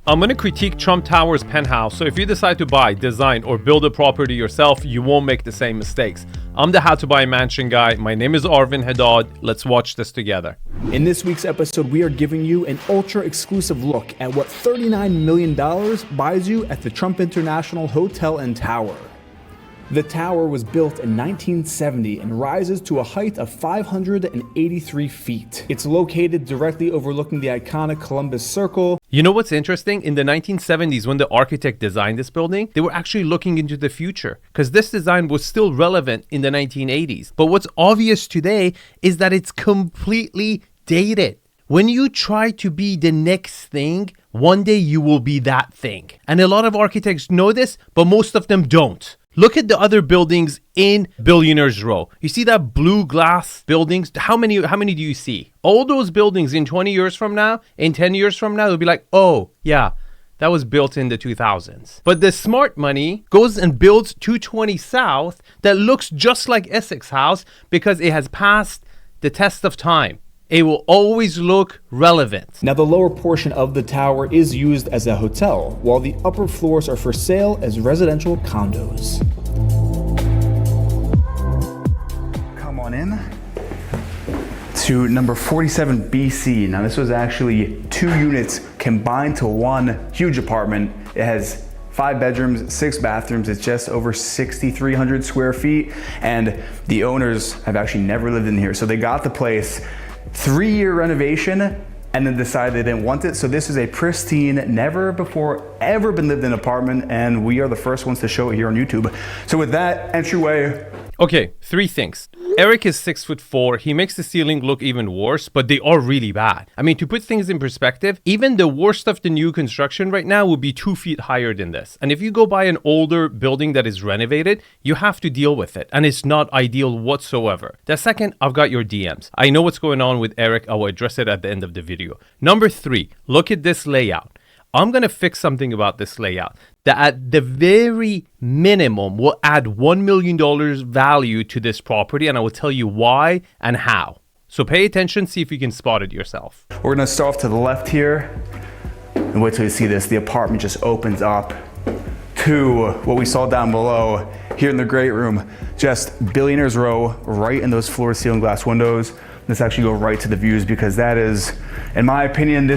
I'm going to critique Trump Tower's penthouse, so if you decide to buy, design, or build a property yourself, you won't make the same mistakes. I'm the How to Buy a Mansion guy. My name is Arvin Haddad. Let's watch this together. In this week's episode, we are giving you an ultra-exclusive look at what $39 million buys you at the Trump International Hotel and Tower. The tower was built in 1970 and rises to a height of 583 feet. It's located directly overlooking the iconic Columbus Circle. You know what's interesting? In the 1970s, when the architect designed this building, they were actually looking into the future because this design was still relevant in the 1980s. But what's obvious today is that it's completely dated. When you try to be the next thing, one day you will be that thing. And a lot of architects know this, but most of them don't. Look at the other buildings in Billionaires Row. You see that blue glass buildings? How many do you see? All those buildings in 20 years from now, in 10 years from now, they'll be like, oh, yeah, that was built in the 2000s. But the smart money goes and builds 220 South that looks just like Essex House because it has passed the test of time. It will always look relevant. Now, the lower portion of the tower is used as a hotel, while the upper floors are for sale as residential condos. Come on in to number 47 BC. Now, this was actually 2 units combined to one huge apartment. It has 5 bedrooms, 6 bathrooms. It's just over 6,300 square feet. And the owners have actually never lived in here. So they got the place, 3-year renovation, and then decided they didn't want it. So this is a pristine, never before ever been lived in apartment, and we are the first ones to show it here on YouTube. So with that, Entryway. Okay, 3 things. Eric is 6'4". He makes the ceiling look even worse, but they are really bad. I mean, to put things in perspective, even the worst of the new construction right now will be 2 feet higher than this. And if you go buy an older building that is renovated, you have to deal with it. And it's not ideal whatsoever. The second, I've got your DMs. I know what's going on with Eric. I will address it at the end of the video. Number 3, look at this layout. I'm going to fix something about this layout that at the very minimum will add $1 million value to this property, and I will tell you why and how. So pay attention, see if you can spot it yourself. We're going to start off to the left here, and wait till you see this. The apartment just opens up to what we saw down below here in the great room. Just Billionaires Row right in those floor-to-ceiling glass windows. Let's actually go right to the views because that is, in my opinion,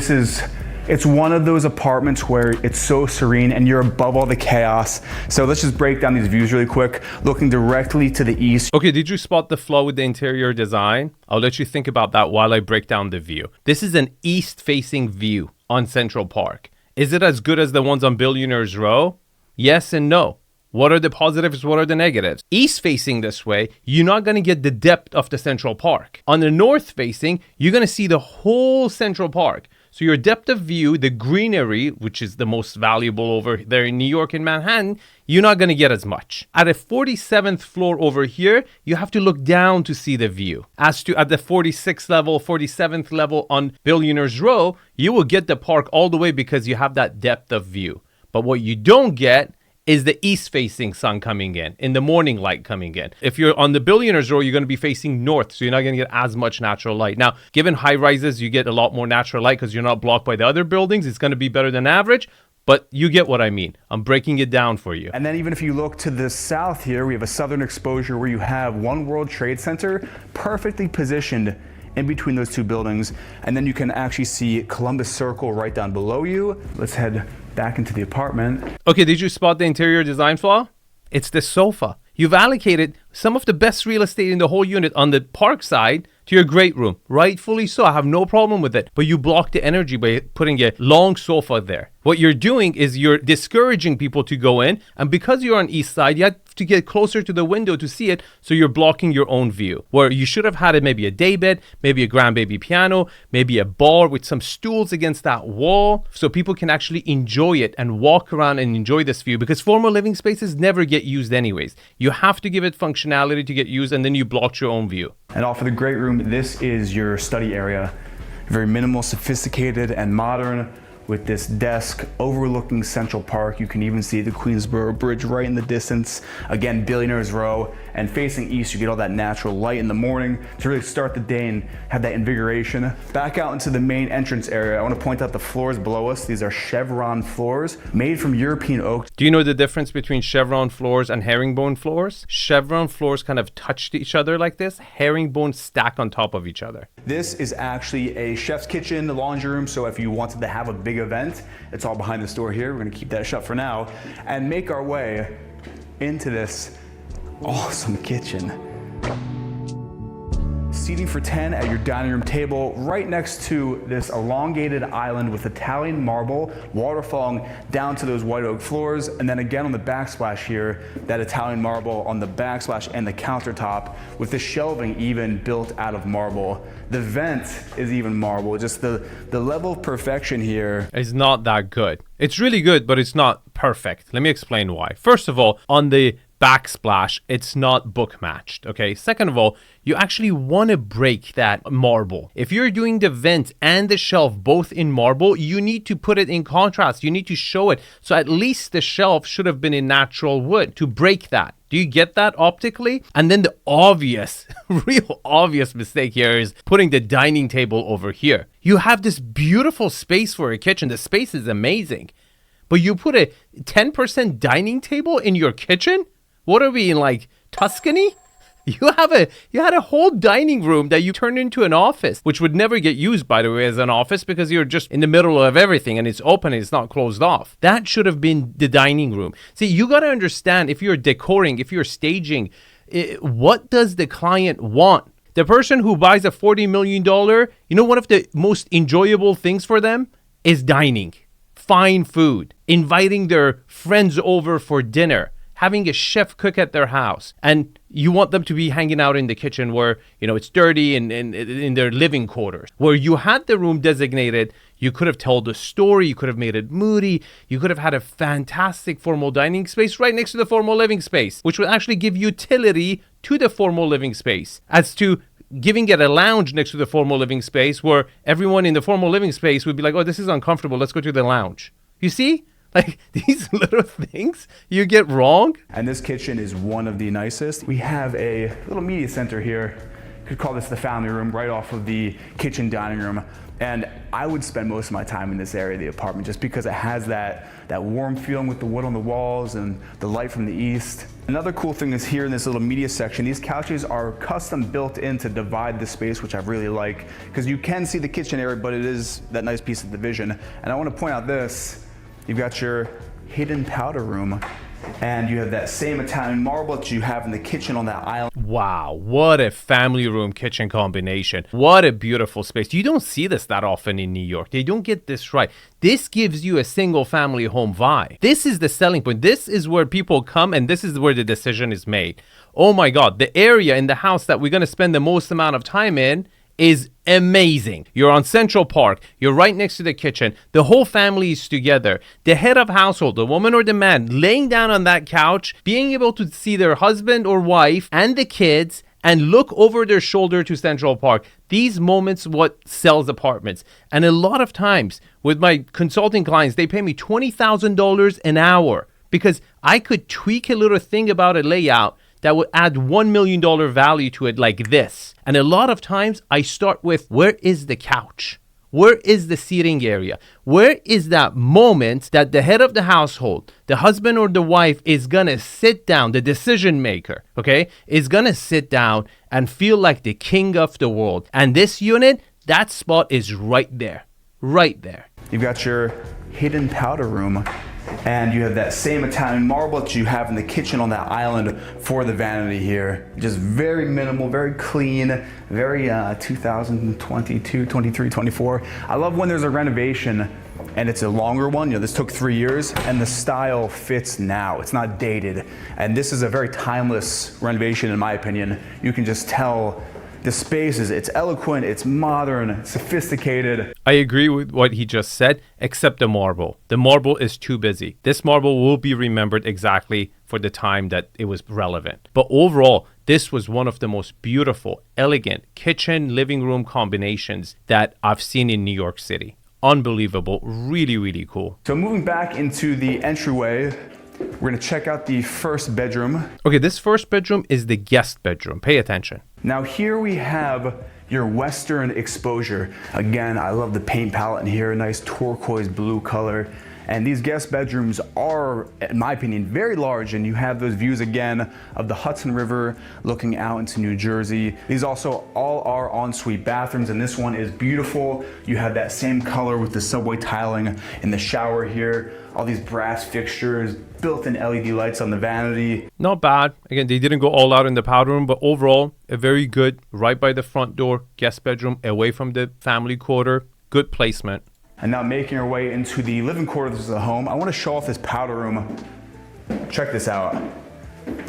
it's one of those apartments where it's so serene and you're above all the chaos. So let's just break down these views really quick, looking directly to the east. Okay, did you spot the flaw with the interior design? I'll let you think about that while I break down the view. This is an east-facing view on Central Park. Is it as good as the ones on Billionaires Row? Yes and no. What are the positives? What are the negatives? East facing this way, you're not going to get the depth of the Central Park. On the north facing, you're going to see the whole Central Park. So your depth of view, the greenery, which is the most valuable over there in New York and Manhattan, you're not going to get as much. At a 47th floor over here, you have to look down to see the view. As to at the 46th level, 47th level on Billionaires Row, you will get the park all the way because you have that depth of view. But what you don't get is the east-facing sun coming in the morning light coming in. If you're on the Billionaires Row, you're going to be facing north, so you're not going to get as much natural light. Now, given high rises, you get a lot more natural light because you're not blocked by the other buildings. It's going to be better than average, but you get what I mean. I'm breaking it down for you. And then even if you look to the south here, we have a southern exposure where you have One World Trade Center perfectly positioned in between those 2 buildings. And then you can actually see Columbus Circle right down below you. Let's head back into the apartment. Okay, did you spot the interior design flaw? It's the sofa. You've allocated some of the best real estate in the whole unit on the park side to your great room. Rightfully so. I have no problem with it. But you block the energy by putting a long sofa there. What you're doing is you're discouraging people to go in. And because you're on east side, you have to get closer to the window to see it. So you're blocking your own view. Where you should have had it maybe a daybed, maybe a grandbaby piano, maybe a bar with some stools against that wall. So people can actually enjoy it and walk around and enjoy this view. Because formal living spaces never get used anyways. You have to give it functionality to get used, and then you block your own view. And off of the great room, this is your study area. Very minimal, sophisticated, and modern. with this desk overlooking Central Park. You can even see the Queensboro Bridge right in the distance. Again, Billionaires Row, and facing east, you get all that natural light in the morning to really start the day and have that invigoration. Back out into the main entrance area, I want to point out the floors below us. These are chevron floors made from European oak. Do you know the difference between chevron floors and herringbone floors? Chevron floors kind of touch each other like this. Herringbone stack on top of each other. This is actually a chef's kitchen, the laundry room, so if you wanted to have a big event, it's all behind this door here. We're gonna keep that shut for now and make our way into this awesome kitchen. Seating for 10 at your dining room table, right next to this elongated island with Italian marble, waterfalling down to those white oak floors, and then again on the backsplash here, that Italian marble on the backsplash and the countertop, with the shelving even built out of marble. The vent is even marble. Just the level of perfection here is not that good. It's really good, but it's not perfect. Let me explain why. First of all, on the backsplash, it's not book matched, okay? Second of all, you actually want to break that marble. If you're doing the vent and the shelf both in marble, you need to put it in contrast. You need to show it. So at least the shelf should have been in natural wood to break that. Do you get that optically? And then the obvious, real obvious mistake here is putting the dining table over here. You have this beautiful space for a kitchen. The space is amazing. But you put a 10% dining table in your kitchen? What are we in, like Tuscany? You had a whole dining room that you turned into an office, which would never get used, by the way, as an office because you're just in the middle of everything and it's open and it's not closed off. That should have been the dining room. See, you got to understand, if you're decoring, if you're staging, what does the client want? The person who buys a $40 million, you know, one of the most enjoyable things for them is dining, fine food, inviting their friends over for dinner, having a chef cook at their house, and you want them to be hanging out in the kitchen where, you know, it's dirty and in their living quarters. Where you had the room designated, you could have told a story, you could have made it moody, you could have had a fantastic formal dining space right next to the formal living space, which would actually give utility to the formal living space, as to giving it a lounge next to the formal living space where everyone in the formal living space would be like, oh, this is uncomfortable, let's go to the lounge. You see? Like, these little things you get wrong. And this kitchen is one of the nicest. We have a little media center here. You could call this the family room, right off of the kitchen dining room. And I would spend most of my time in this area of the apartment just because it has that warm feeling with the wood on the walls and the light from the east. Another cool thing is here in this little media section, these couches are custom built in to divide the space, which I really like, because you can see the kitchen area, but it is that nice piece of division. And I want to point out this. You've got your hidden powder room, and you have that same Italian marble that you have in the kitchen on that island. Wow, what a family room kitchen combination. What a beautiful space. You don't see this that often in New York. They don't get this right. This gives you a single family home vibe. This is the selling point. This is where people come, and this is where the decision is made. Oh my God, the area in the house that we're going to spend the most amount of time in is amazing. You're on Central Park. You're right next to the kitchen. The whole family is together. The head of household, the woman or the man, laying down on that couch, being able to see their husband or wife and the kids and look over their shoulder to Central Park. These moments what sells apartments. And a lot of times with my consulting clients, they pay me $20,000 an hour because I could tweak a little thing about a layout that would add $1 million value to it, like this. And a lot of times I start with, where is the couch? Where is the seating area? Where is that moment that the head of the household, the husband or the wife, is gonna sit down, the decision maker, okay, is gonna sit down and feel like the king of the world. And this unit, that spot is right there, right there. You've got your hidden powder room, and you have that same Italian marble that you have in the kitchen on that island for the vanity here. Just very minimal, very clean, very 2022, 23, 24. I love when there's a renovation and it's a longer one. You know, this took 3 years and the style fits now. It's not dated. And this is a very timeless renovation in my opinion. You can just tell the space it's eloquent, it's modern, sophisticated. I agree with what he just said, except the marble. The marble is too busy. This marble will be remembered exactly for the time that it was relevant. But overall, this was one of the most beautiful, elegant kitchen living room combinations that I've seen in New York City. unbelievable. Really, really cool. So moving back into the entryway, we're gonna check out the first bedroom. Okay, this first bedroom is the guest bedroom. Pay attention. Now here we have your western exposure. Again, I love the paint palette in here, a nice turquoise blue color. And these guest bedrooms are, in my opinion, very large, and you have those views again of the Hudson River looking out into New Jersey. These also all are ensuite bathrooms, and this one is beautiful. You have that same color with the subway tiling in the shower here, all these brass fixtures, built-in LED lights on the vanity. Not bad. Again, they didn't go all out in the powder room, but overall, a very good, right by the front door, guest bedroom, away from the family quarter. Good placement. And now making our way into the living quarters of the home, I want to show off this powder room. Check this out.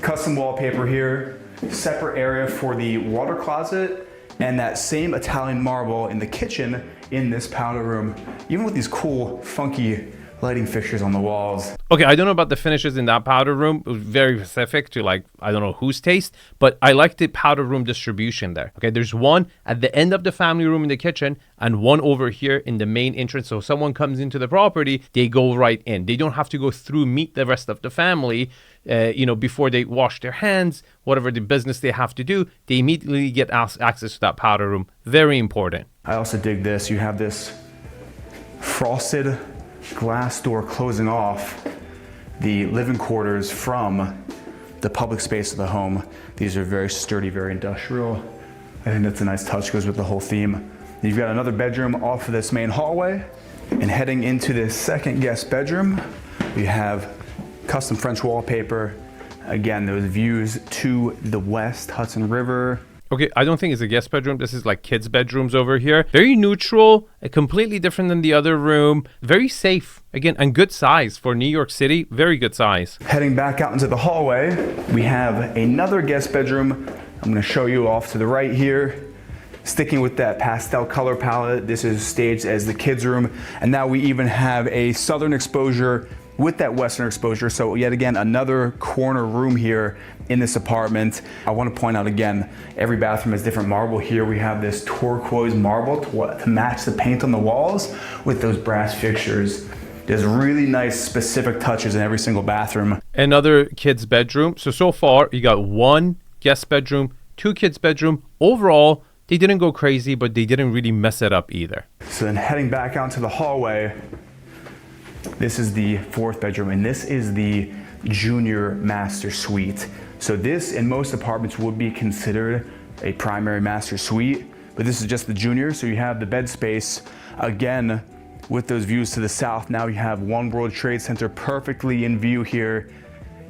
Custom wallpaper here, separate area for the water closet, and that same Italian marble in the kitchen in this powder room, even with these cool, funky lighting fixtures on the walls. Okay, I don't know about the finishes in that powder room. It was very specific to, like, I don't know whose taste, but I like the powder room distribution there. Okay, there's one at the end of the family room in the kitchen and one over here in the main entrance. So if someone comes into the property, they go right in. They don't have to go through, meet the rest of the family, before they wash their hands, whatever the business they have to do, they immediately get access to that powder room. Very important. I also dig this. You have this frosted glass door closing off the living quarters from the public space of the home. These are very sturdy, very industrial. I think that's a nice touch, goes with the whole theme. You've got another bedroom off of this main hallway, and heading into this second guest bedroom, we have custom French wallpaper. Again, those views to the west, Hudson River. Okay, I don't think it's a guest bedroom. This is like kids' bedrooms over here. Very neutral, completely different than the other room. Very safe, again, and good size for New York City. Very good size. Heading back out into the hallway, we have another guest bedroom. I'm gonna show you off to the right here. Sticking with that pastel color palette, this is staged as the kids' room. And now we even have a southern exposure with that western exposure. So yet again, another corner room here in this apartment. I want to point out again, every bathroom has different marble. Here we have this turquoise marble to match the paint on the walls with those brass fixtures. There's really nice specific touches in every single bathroom. Another kid's bedroom. So far you got one guest bedroom, two kids bedroom. Overall, they didn't go crazy, but they didn't really mess it up either. So then heading back out to the hallway, this is the fourth bedroom, and this is the junior master suite. So this, in most apartments, would be considered a primary master suite, but this is just the junior. So you have the bed space, again, with those views to the south. Now you have One World Trade Center perfectly in view here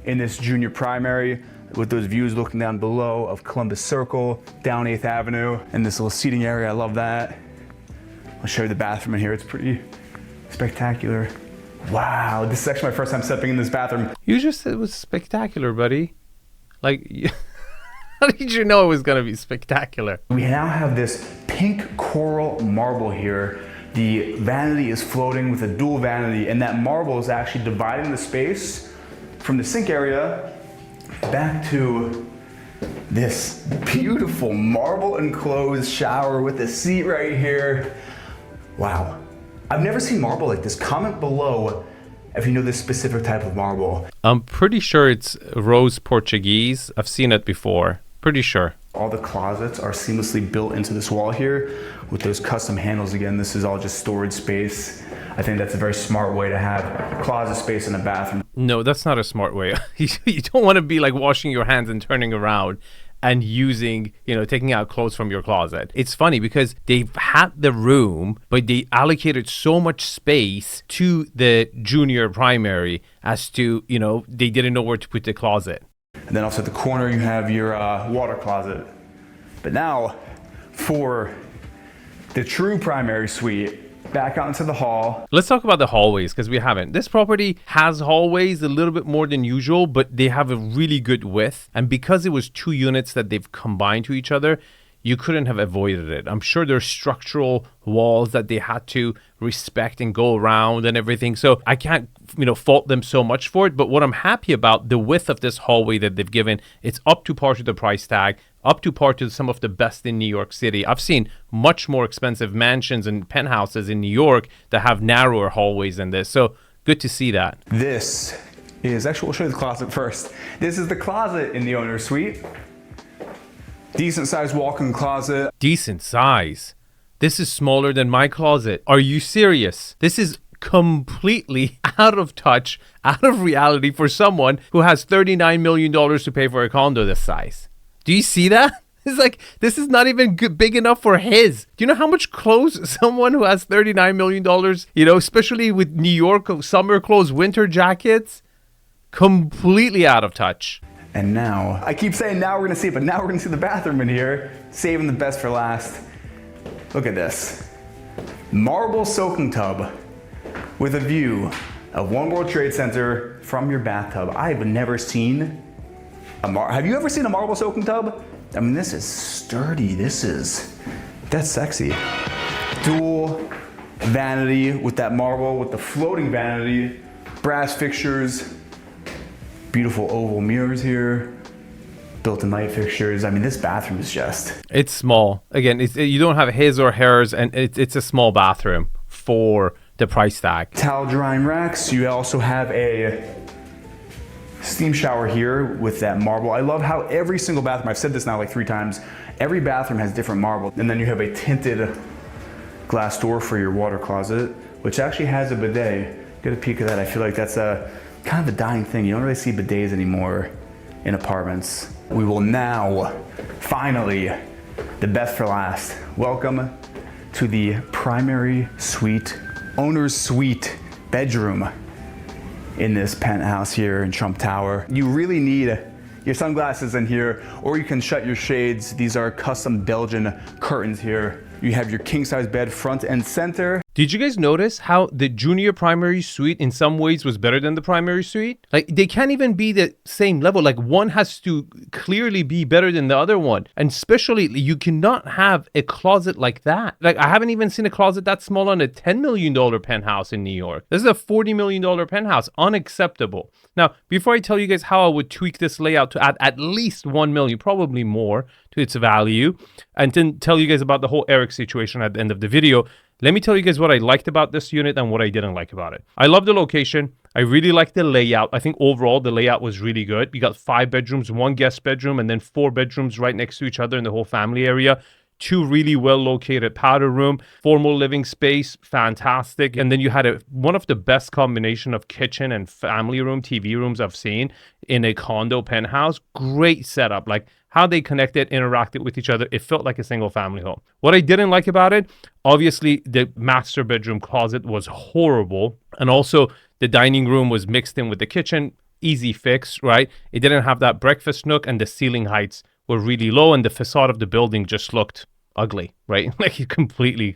in this junior primary, with those views looking down below of Columbus Circle, down 8th Avenue, and this little seating area. I love that. I'll show you the bathroom in here. It's pretty spectacular. Wow, this is actually my first time stepping in this bathroom. You just said it was spectacular, buddy. Like, how did you know it was gonna be spectacular? We now have this pink coral marble here. The vanity is floating with a dual vanity, and that marble is actually dividing the space from the sink area back to this beautiful marble enclosed shower with a seat right here. Wow. I've never seen marble like this. Comment below if you know this specific type of marble. I'm pretty sure it's rose Portuguese. I've seen it before. Pretty sure. All the closets are seamlessly built into this wall here with those custom handles. Again, this is all just storage space. I think that's a very smart way to have closet space in a bathroom. No, that's not a smart way. You don't want to be like washing your hands and turning around and using, taking out clothes from your closet. It's funny because they've had the room, but they allocated so much space to the junior primary as to, they didn't know where to put the closet. And then also at the corner, you have your water closet. But now for the true primary suite, back out into the hall. Let's talk about the hallways because we haven't. This property has hallways a little bit more than usual, but they have a really good width. And because it was two units that they've combined to each other, you couldn't have avoided it. I'm sure there's structural walls that they had to respect and go around and everything. So I can't, fault them so much for it. But what I'm happy about, the width of this hallway that they've given, it's up to par to the price tag. up to par to some of the best in New York City. I've seen much more expensive mansions and penthouses in New York that have narrower hallways than this. So good to see that. This is, actually, we'll show you the closet first. This is the closet in the owner's suite. Decent sized walk-in closet. Decent size. This is smaller than my closet. Are you serious? This is completely out of touch, out of reality for someone who has $39 million to pay for a condo this size. Do you see that? It's like, this is not even big enough for his. Do you know how much clothes someone who has $39 million, especially with New York summer clothes, winter jackets, completely out of touch. And now, I keep saying now we're gonna see it, but now we're gonna see the bathroom in here, saving the best for last. Look at this. Marble soaking tub with a view of One World Trade Center from your bathtub. I have never seen have you ever seen a marble soaking tub? I mean, this is sturdy. That's sexy. Dual vanity with that marble, with the floating vanity, brass fixtures, beautiful oval mirrors here, built-in light fixtures. I mean, this bathroom is just... It's small. Again, you don't have his or hers, and it's a small bathroom for the price tag. Towel drying racks. You also have a steam shower here with that marble. I love how every single bathroom, I've said this now like 3 times, every bathroom has different marble. And then you have a tinted glass door for your water closet, which actually has a bidet. Get a peek of that. I feel like that's kind of a dying thing. You don't really see bidets anymore in apartments. We will now, finally, the best for last. Welcome to the primary suite, owner's suite bedroom in this penthouse here in Trump Tower. You really need your sunglasses in here, or you can shut your shades. These are custom Belgian curtains here. You have your king size bed front and center. Did you guys notice how the junior primary suite in some ways was better than the primary suite? Like, they can't even be the same level. Like, one has to clearly be better than the other one. And especially, you cannot have a closet like that. Like, I haven't even seen a closet that small on a $10 million penthouse in New York. This is a $40 million penthouse. Unacceptable. Now, before I tell you guys how I would tweak this layout to add at least 1 million, probably more, to its value, and then tell you guys about the whole Eric situation at the end of the video, let me tell you guys what I liked about this unit and what I didn't like about it. I love the location. I really like the layout. I think overall the layout was really good. You got 5 bedrooms, 1 guest bedroom, and then 4 bedrooms right next to each other in the whole family area. 2 really well located powder room, formal living space, fantastic. And then you had one of the best combination of kitchen and family room, TV rooms I've seen in a condo penthouse. Great setup. Like, how they connected, interacted with each other. It felt like a single family home. What I didn't like about it, obviously the master bedroom closet was horrible. And also the dining room was mixed in with the kitchen. Easy fix, right? It didn't have that breakfast nook, and the ceiling heights were really low, and the facade of the building just looked ugly, right? Like, completely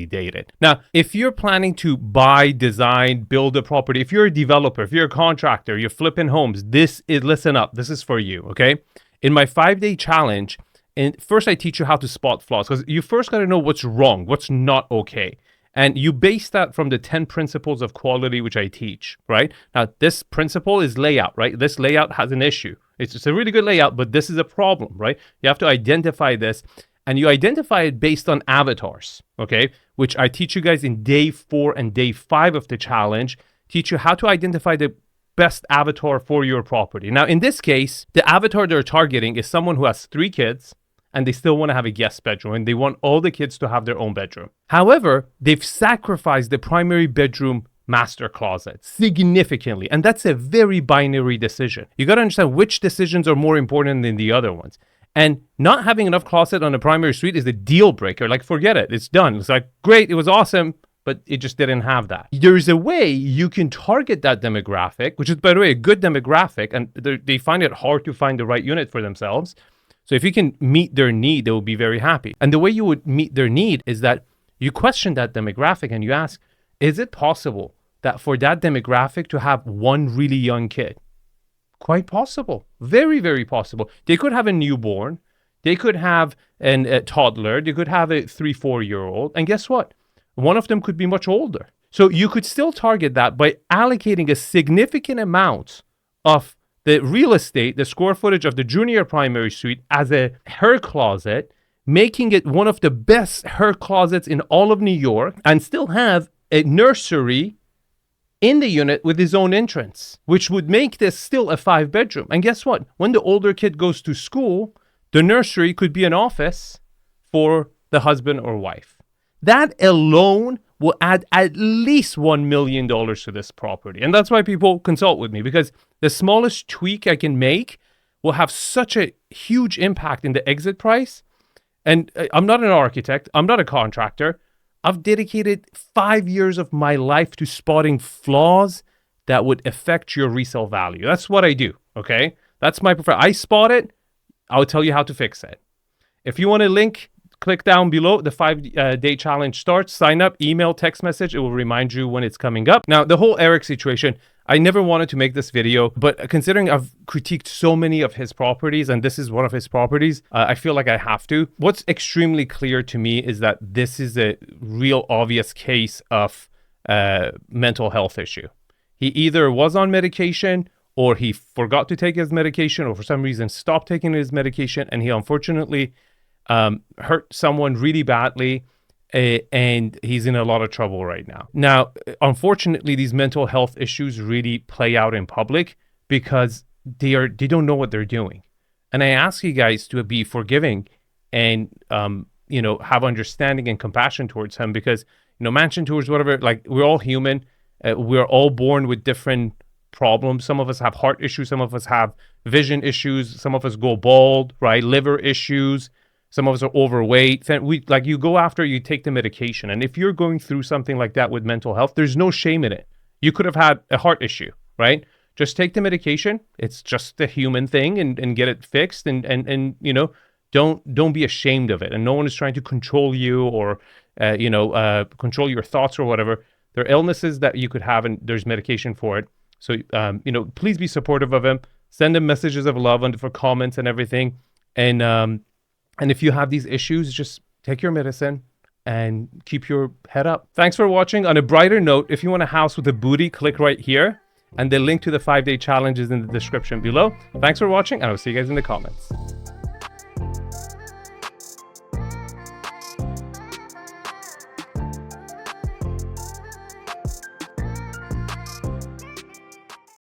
dated. Now, if you're planning to buy, design, build a property, if you're a developer, if you're a contractor, you're flipping homes, listen up, this is for you, okay? In my 5-day challenge, and first I teach you how to spot flaws, because you first got to know what's wrong, what's not okay. And you base that from the 10 principles of quality, which I teach, right? Now, this principle is layout, right? This layout has an issue. It's a really good layout, but this is a problem, right? You have to identify this, and you identify it based on avatars, okay? Which I teach you guys in day 4 and day 5 of the challenge, teach you how to identify the best avatar for your property. Now, in this case, the avatar they're targeting is someone who has 3 kids, and they still want to have a guest bedroom, and they want all the kids to have their own bedroom. However, they've sacrificed the primary bedroom master closet significantly, and that's a very binary decision. You got to understand which decisions are more important than the other ones. And not having enough closet on a primary suite is a deal breaker. Like, forget it. It's done. It's like, great, it was awesome, but it just didn't have that. There's a way you can target that demographic, which is, by the way, a good demographic, and they find it hard to find the right unit for themselves. So if you can meet their need, they will be very happy. And the way you would meet their need is that you question that demographic and you ask, is it possible that for that demographic to have one really young kid? Quite possible. Very, very possible. They could have a newborn. They could have a toddler. They could have a 3-4-year-old. And guess what? One of them could be much older. So you could still target that by allocating a significant amount of the real estate, the square footage of the junior primary suite as a hair closet, making it one of the best hair closets in all of New York, and still have a nursery in the unit with his own entrance, which would make this still a 5-bedroom. And guess what? When the older kid goes to school, the nursery could be an office for the husband or wife. That alone will add at least $1 million to this property. And that's why people consult with me, because the smallest tweak I can make will have such a huge impact in the exit price. And I'm not an architect. I'm not a contractor. I've dedicated 5 years of my life to spotting flaws that would affect your resale value. That's what I do, okay? That's my preferred. I spot it. I'll tell you how to fix it. If you want a link, click down below. The 5-day challenge starts. Sign up, email, text message. It will remind you when it's coming up. Now, the whole Eric situation, I never wanted to make this video, but considering I've critiqued so many of his properties, and this is one of his properties, I feel like I have to. What's extremely clear to me is that this is a real obvious case of mental health issue. He either was on medication, or he forgot to take his medication, or for some reason stopped taking his medication, and he unfortunately hurt someone really badly. And he's in a lot of trouble right now. Now, unfortunately, these mental health issues really play out in public because they don't know what they're doing. And I ask you guys to be forgiving and, have understanding and compassion towards him, because, mansion tours, whatever, like, we're all human. We're all born with different problems. Some of us have heart issues. Some of us have vision issues. Some of us go bald, right? Liver issues. Some of us are overweight. You go after, you take the medication. And if you're going through something like that with mental health, there's no shame in it. You could have had a heart issue, right? Just take the medication. It's just a human thing, and get it fixed. And don't be ashamed of it. And no one is trying to control you or, control your thoughts or whatever. There are illnesses that you could have, and there's medication for it. So, please be supportive of him. Send him messages of love for comments and everything. And if you have these issues, just take your medicine and keep your head up. Thanks for watching. On a brighter note, if you want a house with a booty, click right here. And the link to the 5-day challenge is in the description below. Thanks for watching, and I'll see you guys in the comments.